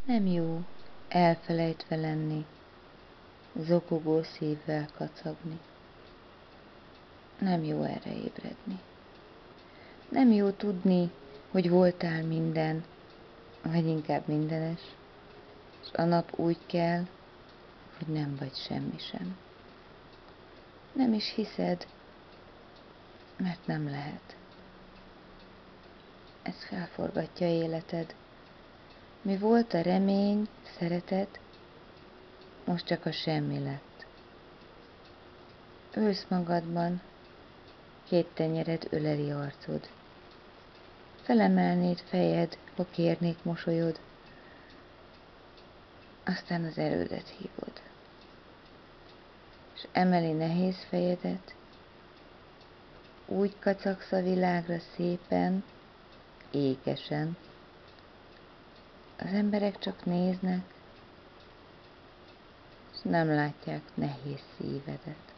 Nem jó elfelejtve lenni, zokogó szívvel kacagni. Nem jó erre ébredni. Nem jó tudni, hogy voltál minden, vagy inkább mindenes, és a nap úgy kell, hogy nem vagy semmi sem. Nem is hiszed, mert nem lehet. Ez felforgatja életed. Mi volt a remény, szeretet, most csak a semmi lett. Ősz magadban, 2 tenyered öleli arcod. Felemelnéd fejed, ha kérnék mosolyod, aztán az erődet hívod. És emeli nehéz fejedet, úgy kacagsz a világra szépen, ékesen. Az emberek csak néznek, és nem látják nehéz szívedet.